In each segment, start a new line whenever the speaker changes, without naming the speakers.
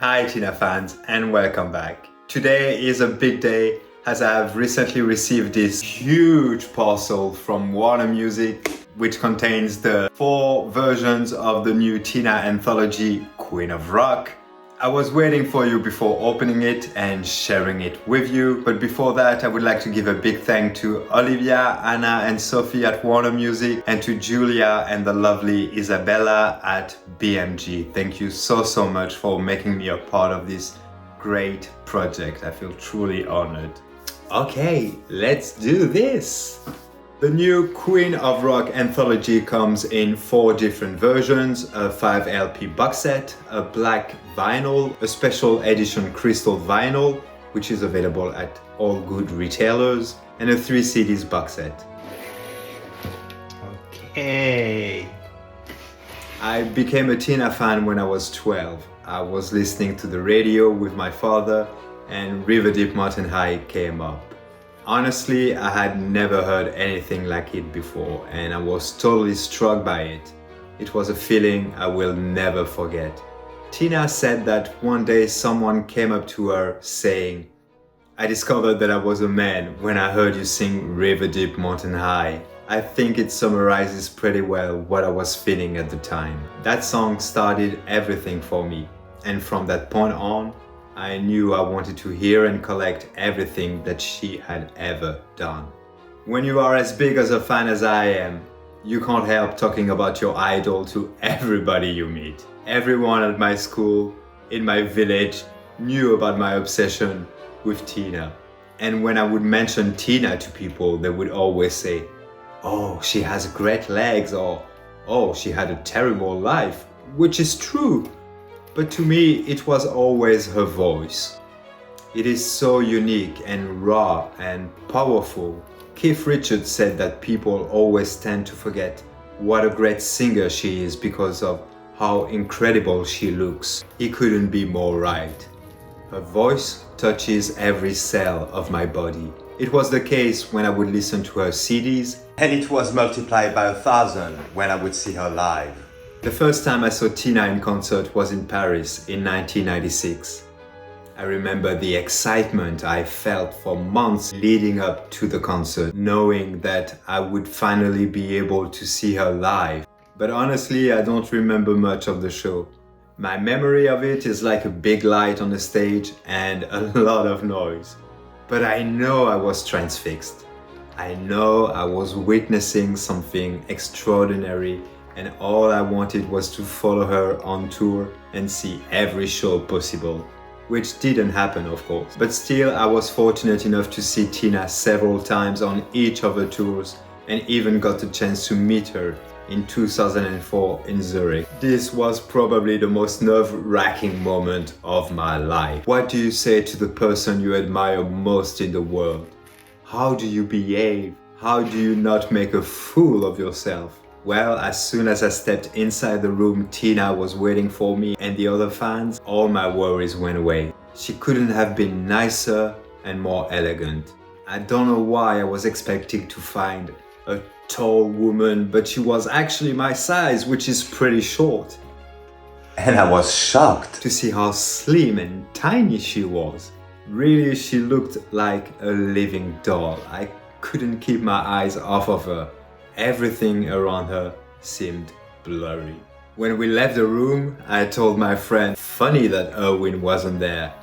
Hi Tina fans and welcome back. Today is a big day as I have recently received this huge parcel from Warner Music which contains the 4 versions of the new Tina Anthology Queen of Rock. I was waiting for you before opening it and sharing it with you, but before that I would like to give a big thank to Olivia, Anna and Sophie at Warner Music and to Julia and the lovely Isabella at BMG. Thank you so much for making me a part of this great project. I feel truly honored. Okay, let's do this! The new Queen of Rock Anthology comes in 4 different versions, a 5 LP box set, a black vinyl, a special edition crystal vinyl, which is available at all good retailers, and a 3 CDs box set. Okay. I became a Tina fan when I was 12. I was listening to the radio with my father and River Deep Mountain High came up. Honestly, I had never heard anything like it before and I was totally struck by it. It was a feeling I will never forget. Tina said that one day someone came up to her saying, "I discovered that I was a man when I heard you sing River Deep Mountain High." I think it summarizes pretty well what I was feeling at the time. That song started everything for me, and from that point on, I knew I wanted to hear and collect everything that she had ever done. When you are as big as a fan as I am, you can't help talking about your idol to everybody you meet. Everyone at my school, in my village, knew about my obsession with Tina. And when I would mention Tina to people, they would always say, "Oh, she has great legs," or "Oh, she had a terrible life," which is true. But to me, it was always her voice. It is so unique and raw and powerful. Keith Richards said that people always tend to forget what a great singer she is because of how incredible she looks. He couldn't be more right. Her voice touches every cell of my body. It was the case when I would listen to her CDs, and it was multiplied by 1,000 when I would see her live. The first time I saw Tina in concert was in Paris in 1996. I remember the excitement I felt for months leading up to the concert, knowing that I would finally be able to see her live. But honestly, I don't remember much of the show. My memory of it is like a big light on the stage and a lot of noise. But I know I was transfixed. I know I was witnessing something extraordinary, and all I wanted was to follow her on tour and see every show possible. Which didn't happen, of course. But still, I was fortunate enough to see Tina several times on each of her tours and even got the chance to meet her in 2004 in Zurich. This was probably the most nerve-wracking moment of my life. What do you say to the person you admire most in the world? How do you behave? How do you not make a fool of yourself? Well, as soon as I stepped inside the room, Tina was waiting for me and the other fans. All my worries went away. She couldn't have been nicer and more elegant. I don't know why I was expecting to find a tall woman, but she was actually my size, which is pretty short. And I was shocked to see how slim and tiny she was. Really, she looked like a living doll. I couldn't keep my eyes off of her. Everything around her seemed blurry. When we left the room, I told my friend, "Funny that Erwin wasn't there."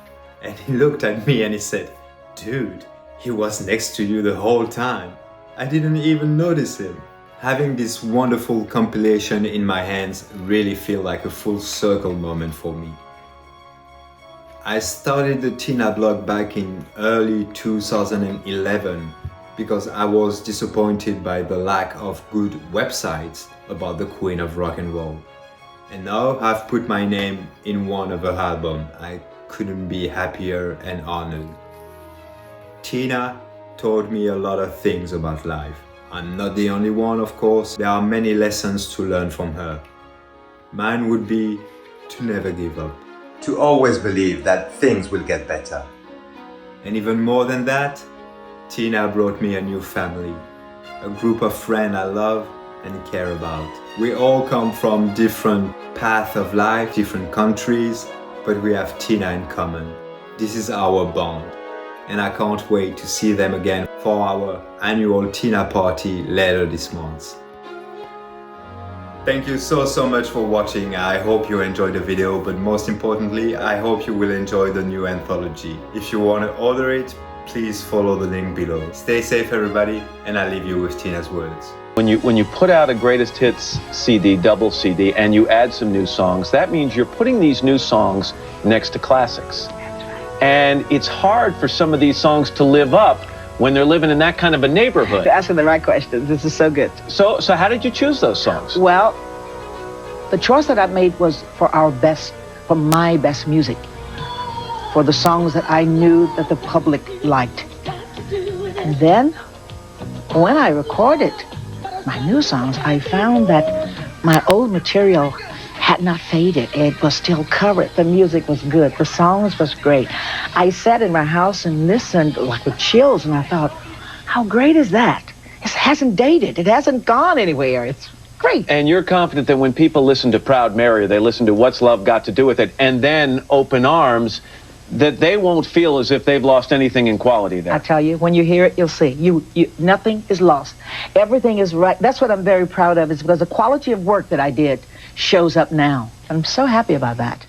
And he looked at me and he said, "Dude, he was next to you the whole time. I didn't even notice him." Having this wonderful compilation in my hands really feel like a full circle moment for me. I started the Tina blog back in early 2011 because I was disappointed by the lack of good websites about the Queen of Rock and Roll. And now I've put my name in one of her albums. I couldn't be happier and honored. Tina taught me a lot of things about life. I'm not the only one, of course. There are many lessons to learn from her. Mine would be to never give up. To always believe that things will get better. And even more than that, Tina brought me a new family, a group of friends I love and care about. We all come from different paths of life, different countries, but we have Tina in common. This is our bond, and I can't wait to see them again for our annual Tina party later this month. Thank you so much for watching. I hope you enjoyed the video, but most importantly, I hope you will enjoy the new anthology. If you want to order it, please follow the link below. Stay safe everybody, and I leave you with Tina's words.
When you put out a greatest hits CD, double CD, and you add some new songs, that means you're putting these new songs next to classics. And it's hard for some of these songs to live up when they're living in that kind of a neighborhood.
You're asking the right questions. This is so good.
So how did you choose those songs?
Well, the choice that I made was for my best music, for the songs that I knew that the public liked. And then, when I recorded my new songs, I found that my old material had not faded. It was still current. The music was good. The songs was great. I sat in my house and listened like with chills, and I thought, how great is that? It hasn't dated. It hasn't gone anywhere. It's great.
And you're confident that when people listen to Proud Mary, or they listen to What's Love Got to Do With It, and then Open Arms, that they won't feel as if they've lost anything in quality there.
I tell you, when you hear it, you'll see. Nothing is lost. Everything is right. That's what I'm very proud of, is because the quality of work that I did shows up now. I'm so happy about that.